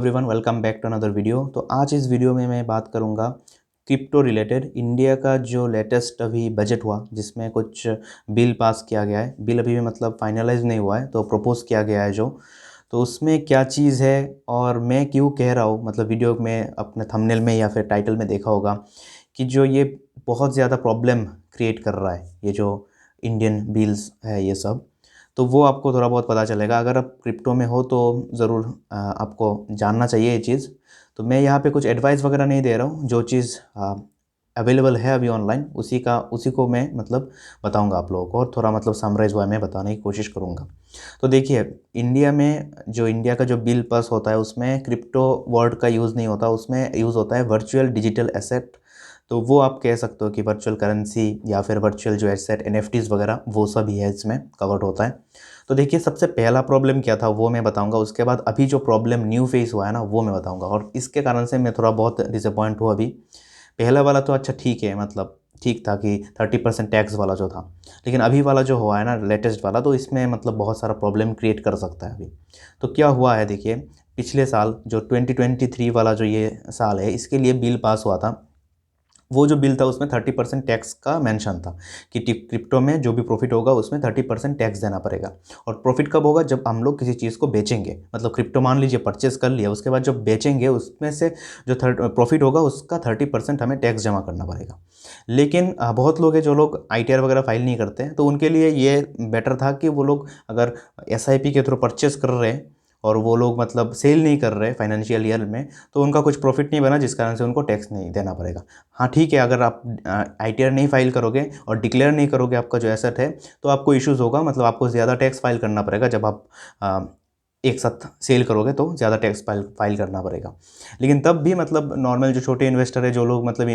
Everyone welcome back to another video. तो आज इस वीडियो में मैं बात करूंगा क्रिप्टो रिलेटेड। इंडिया का जो लेटेस्ट अभी बजट हुआ जिसमें कुछ बिल पास किया गया है, बिल अभी भी मतलब फाइनलाइज नहीं हुआ है, तो प्रपोज किया गया है जो, तो उसमें क्या चीज़ है और मैं क्यों कह रहा हूँ, मतलब वीडियो में अपने थंबनेल में या फिर टाइटल में देखा होगा कि जो ये बहुत ज़्यादा प्रॉब्लम क्रिएट कर रहा है, ये जो इंडियन बिल्स है ये सब, तो वो आपको थोड़ा बहुत पता चलेगा। अगर आप क्रिप्टो में हो तो ज़रूर आपको जानना चाहिए ये चीज़। तो मैं यहाँ पे कुछ एडवाइस वगैरह नहीं दे रहा हूँ, जो चीज़ अवेलेबल है अभी ऑनलाइन उसी को मैं मतलब बताऊँगा आप लोगों को, और थोड़ा मतलब समराइज़ हुआ मैं बताने की कोशिश करूँगा। तो देखिए, इंडिया का जो बिल पास होता है उसमें क्रिप्टो वर्ड का यूज़ नहीं होता, उसमें यूज़ होता है वर्चुअल डिजिटल एसेट। तो वो आप कह सकते हो कि वर्चुअल करेंसी या फिर वर्चुअल जो एसेट एनएफटीज़ वगैरह वो सब ही है, इसमें कवर्ड होता है। तो देखिए, सबसे पहला प्रॉब्लम क्या था वो मैं बताऊंगा, उसके बाद अभी जो प्रॉब्लम न्यू फेस हुआ है ना वो मैं बताऊंगा, और इसके कारण से मैं थोड़ा बहुत डिसअपॉइंट हूँ अभी। पहला वाला तो अच्छा ठीक है, मतलब ठीक था कि 30% टैक्स वाला जो था, लेकिन अभी वाला जो हुआ है ना लेटेस्ट वाला, तो इसमें मतलब बहुत सारा प्रॉब्लम क्रिएट कर सकता है अभी। तो क्या हुआ है देखिए, पिछले साल जो 2023 वाला जो ये साल है इसके लिए बिल पास हुआ था, वो जो बिल था उसमें 30% टैक्स का मेंशन था कि क्रिप्टो में जो भी प्रॉफिट होगा उसमें 30% टैक्स देना पड़ेगा। और प्रॉफिट कब होगा? जब हम लोग किसी चीज़ को बेचेंगे, मतलब क्रिप्टो मान लीजिए परचेस कर लिया, उसके बाद जब बेचेंगे उसमें से जो प्रॉफिट होगा उसका 30% हमें टैक्स जमा करना पड़ेगा। लेकिन बहुत लोग हैं जो लोग आईटीआर वगैरह फाइल नहीं करते हैं, तो उनके लिए ये बेटर था कि वो लोग अगर एसआईपी के थ्रू परचेस कर रहे हैं और वो लोग मतलब सेल नहीं कर रहे फाइनेंशियल ईयर में, तो उनका कुछ प्रॉफिट नहीं बना, जिस कारण से उनको टैक्स नहीं देना पड़ेगा। हाँ ठीक है, अगर आप आईटीआर नहीं फाइल करोगे और डिक्लेयर नहीं करोगे आपका जो एसेट है, तो आपको इश्यूज़ होगा, मतलब आपको ज़्यादा टैक्स फाइल करना पड़ेगा। जब आप एक साथ सेल करोगे तो ज़्यादा टैक्स फाइल करना पड़ेगा। लेकिन तब भी मतलब नॉर्मल जो छोटे इन्वेस्टर है, जो लोग मतलब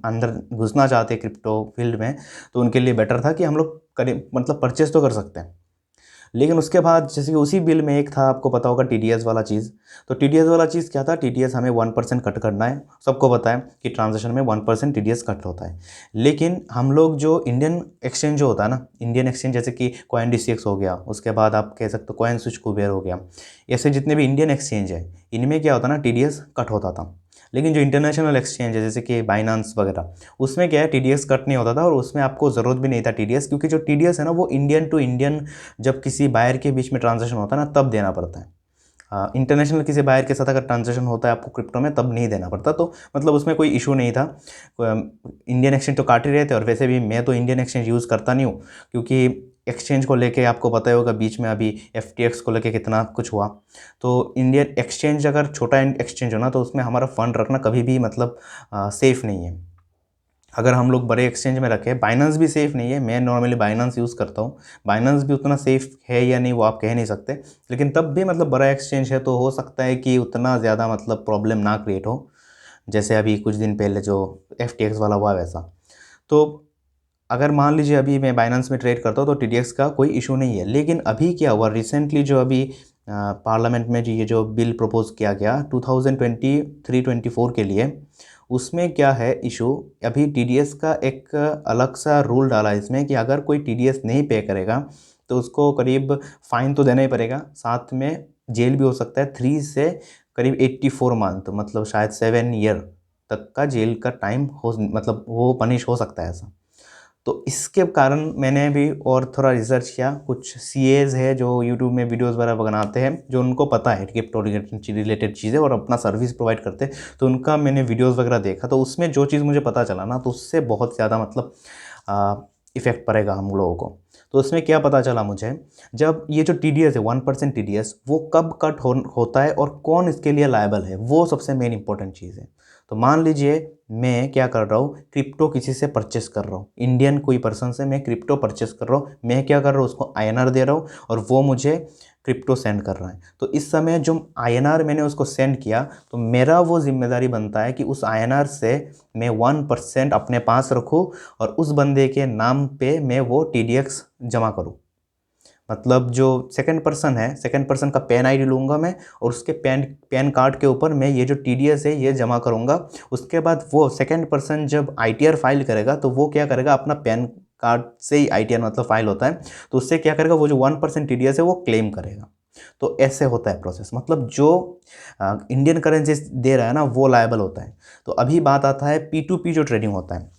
अंदर घुसना चाहते हैं क्रिप्टो फील्ड में, तो उनके लिए बेटर था कि हम लोग करें, मतलब परचेस तो कर सकते हैं। लेकिन उसके बाद जैसे कि उसी बिल में एक था, आपको पता होगा, टीडीएस वाला चीज़। तो टीडीएस वाला चीज़ क्या था? टीडीएस हमें 1% कट करना है। सबको पता है कि ट्रांजैक्शन में 1% टीडीएस कट होता है। लेकिन हम लोग जो इंडियन एक्सचेंज जो होता है ना, इंडियन एक्सचेंज जैसे कि कॉइन डीसीएक्स हो गया, उसके बाद आप कह सकते हो कॉइन स्विच कुबेर हो गया, ऐसे जितने भी इंडियन एक्सचेंज है इनमें क्या होता ना, टीडीएस कट होता था। लेकिन जो इंटरनेशनल एक्सचेंज है जैसे कि बाइनांस वगैरह, उसमें क्या है, टीडीएस कट नहीं होता था, और उसमें आपको ज़रूरत भी नहीं था टीडीएस, क्योंकि जो टीडीएस है ना वो इंडियन टू इंडियन जब किसी बायर के बीच में ट्रांजैक्शन होता है ना तब देना पड़ता है। इंटरनेशनल किसी बायर के साथ अगर ट्रांजैक्शन होता है आपको क्रिप्टो में, तब नहीं देना पड़ता। तो मतलब उसमें कोई इशू नहीं था। इंडियन एक्सचेंज तो काट ही रहे थे, और वैसे भी मैं तो इंडियन एक्सचेंज यूज़ करता नहीं हूँ, क्योंकि एक्सचेंज को लेके आपको पता ही होगा बीच में अभी एफटीएक्स को लेके कितना कुछ हुआ। तो इंडियन एक्सचेंज अगर छोटा एक्सचेंज हो ना, तो उसमें हमारा फंड रखना कभी भी मतलब सेफ़ नहीं है। अगर हम लोग बड़े एक्सचेंज में रखें, बाइनेंस भी सेफ़ नहीं है, मैं नॉर्मली बाइनेंस यूज़ करता हूँ। बाइनेंस भी उतना सेफ़ है या नहीं वो आप कह नहीं सकते, लेकिन तब भी मतलब बड़ा एक्सचेंज है तो हो सकता है कि उतना ज़्यादा मतलब प्रॉब्लम ना क्रिएट हो, जैसे अभी कुछ दिन पहले जो एफटीएक्स वाला हुआ वैसा। तो अगर मान लीजिए अभी मैं बाइनेंस में ट्रेड करता हूँ तो टीडीएस का कोई इशू नहीं है। लेकिन अभी क्या हुआ रिसेंटली, जो अभी पार्लियामेंट में जो ये जो बिल प्रपोज किया गया 2023-24 के लिए, उसमें क्या है इशू, अभी टीडीएस का एक अलग सा रूल डाला है इसमें कि अगर कोई टीडीएस नहीं पे करेगा तो उसको करीब फाइन तो देना ही पड़ेगा, साथ में जेल भी हो सकता है 3 से करीब 84 मंथ, मतलब शायद 7 ईयर तक का जेल का टाइम हो, मतलब वो पनिश हो सकता है ऐसा। तो इसके कारण मैंने भी और थोड़ा रिसर्च किया, कुछ सीएज है जो यूट्यूब में वीडियोस वगैरह बनाते हैं, जो उनको पता है क्रिप्टो रिलेटेड चीज़ें और अपना सर्विस प्रोवाइड करते हैं, तो उनका मैंने वीडियोस वगैरह देखा। तो उसमें जो चीज़ मुझे पता चला ना, तो उससे बहुत ज़्यादा मतलब इफ़ेक्ट पड़ेगा हम लोगों को। तो उसमें क्या पता चला मुझे, जब ये जो टीडीएस है 1% टीडीएस, वो कब होता है और कौन इसके लिए लायबल है, वो सबसे मेन इंपॉर्टेंट चीज़ है। तो मान लीजिए मैं क्या कर रहा हूँ, क्रिप्टो किसी से परचेस कर रहा हूँ, इंडियन कोई पर्सन से मैं क्रिप्टो परचेस कर रहा हूँ, मैं क्या कर रहा हूँ, उसको आईएनआर दे रहा हूँ और वो मुझे क्रिप्टो सेंड कर रहा है। तो इस समय जो आईएनआर मैंने उसको सेंड किया, तो मेरा वो जिम्मेदारी बनता है कि उस आईएनआर से मैं 1% अपने पास रखूँ और उस बंदे के नाम पे मैं वो टीडीएक्स जमा करूँ। मतलब जो सेकंड पर्सन है, सेकंड पर्सन का पैन आईडी लूँगा मैं, और उसके पैन कार्ड के ऊपर मैं ये जो टीडीएस है ये जमा करूँगा। उसके बाद वो सेकंड पर्सन जब आईटीआर फाइल करेगा, तो वो क्या करेगा, अपना पैन कार्ड से ही आईटीआर मतलब फाइल होता है, तो उससे क्या करेगा, वो जो 1% टीडीएस है वो क्लेम करेगा। तो ऐसे होता है प्रोसेस, मतलब जो इंडियन करेंसी दे रहा है ना वो लायबल होता है। तो अभी बात आता है P2P जो ट्रेडिंग होता है।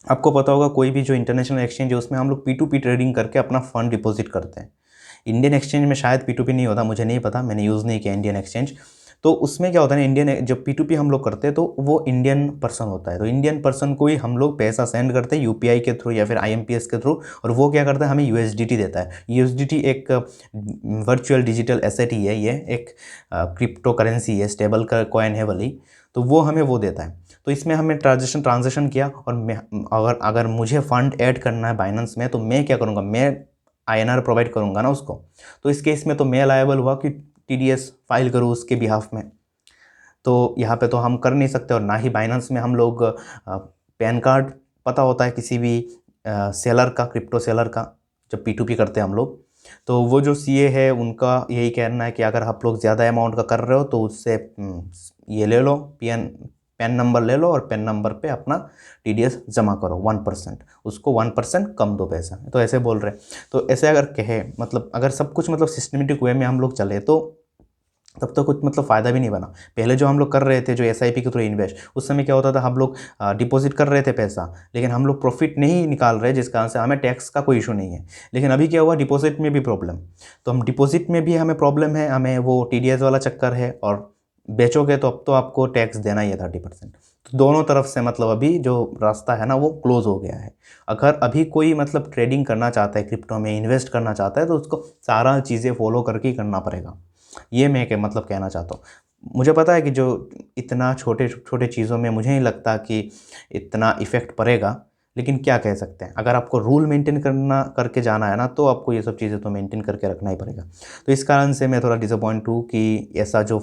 आपको पता होगा कोई भी जो इंटरनेशनल एक्सचेंज है उसमें हम लोग P2P ट्रेडिंग करके अपना फंड डिपॉजिट करते हैं। इंडियन एक्सचेंज में शायद P2P नहीं होता, मुझे नहीं पता, मैंने यूज़ नहीं किया इंडियन एक्सचेंज। तो उसमें क्या होता है ना, इंडियन जब P2P हम लोग करते हैं तो वो इंडियन पर्सन होता है, तो इंडियन पर्सन को ही हम लोग पैसा सेंड करते हैं यूपीआई के थ्रू या फिर IMPS के थ्रू, और वो क्या करता है हमें USDT देता है। USDT एक वर्चुअल डिजिटल एसेट ही है, ये एक क्रिप्टो करेंसी है, स्टेबल का कॉइन है भली, तो वो हमें वो देता है। तो इसमें हमें ट्रांजेक्शन किया, और मैं अगर मुझे फ़ंड ऐड करना है बाइनेंस में तो मैं क्या करूँगा, मैं INR प्रोवाइड करूँगा ना उसको। तो इस केस में तो मैं लायबल हुआ कि TDS फाइल करूँ उसके बिहाफ में। तो यहाँ पे तो हम कर नहीं सकते, और ना ही बाइनेंस में हम लोग पैन कार्ड पता होता है किसी भी सेलर का, क्रिप्टो सेलर का, जब P2P करते हैं हम लोग। तो वो जो CA है उनका यही कहना है कि अगर आप लोग ज़्यादा अमाउंट का कर रहे हो तो उससे ये ले लो, पैन नंबर ले लो, और पैन नंबर पे अपना TDS जमा करो 1%, उसको 1% कम दो पैसा, तो ऐसे बोल रहे हैं। तो ऐसे अगर कहे, मतलब अगर सब कुछ मतलब सिस्टमेटिक वे में हम लोग चले तो तब तो कुछ मतलब फ़ायदा भी नहीं बना। पहले जो हम लोग कर रहे थे जो SIP के थ्रू इन्वेस्ट, उस समय क्या होता था, हम लोग डिपॉजिट कर रहे थे पैसा, लेकिन हम लोग प्रॉफिट नहीं निकाल रहे, जिस कारण से हमें टैक्स का कोई इशू नहीं है। लेकिन अभी क्या हुआ, डिपॉजिट में भी प्रॉब्लम, तो हम डिपॉजिट में भी हमें प्रॉब्लम है, हमें वो TDS वाला चक्कर है, और बेचोगे तो अब तो आपको टैक्स देना ही है 30%। तो दोनों तरफ से मतलब अभी जो रास्ता है ना वो क्लोज हो गया है। अगर अभी कोई मतलब ट्रेडिंग करना चाहता है, क्रिप्टो में इन्वेस्ट करना चाहता है, तो उसको सारा चीज़ें फॉलो करके ही करना पड़ेगा। ये मैं क्या मतलब कहना चाहता हूँ। मुझे पता है कि जो इतना छोटे छोटे चीज़ों में मुझे नहीं लगता कि इतना इफ़ेक्ट पड़ेगा, लेकिन क्या कह सकते हैं, अगर आपको रूल मेंटेन करके जाना है ना, तो आपको ये सब चीज़ें तो मेंटेन करके रखना ही पड़ेगा। तो इस कारण से मैं थोड़ा डिसअपॉइंट हूँ कि ऐसा जो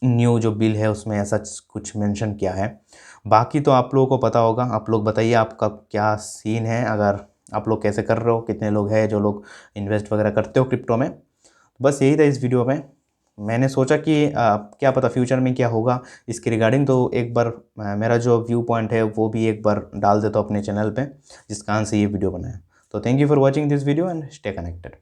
न्यू जो बिल है उसमें ऐसा कुछ मेंशन किया है। बाकी तो आप लोगों को पता होगा, आप लोग बताइए आपका क्या सीन है, अगर आप लोग कैसे कर रहे हो, कितने लोग हैं जो लोग इन्वेस्ट वगैरह करते हो क्रिप्टो में। बस यही था इस वीडियो में। मैंने सोचा कि क्या पता फ्यूचर में क्या होगा इसके रिगार्डिंग, तो एक बार मेरा जो व्यू पॉइंट है वो भी एक बार डाल देता हूँ अपने चैनल पे, जिस कारण से ये वीडियो बनाया। तो thank you for watching this video and stay connected.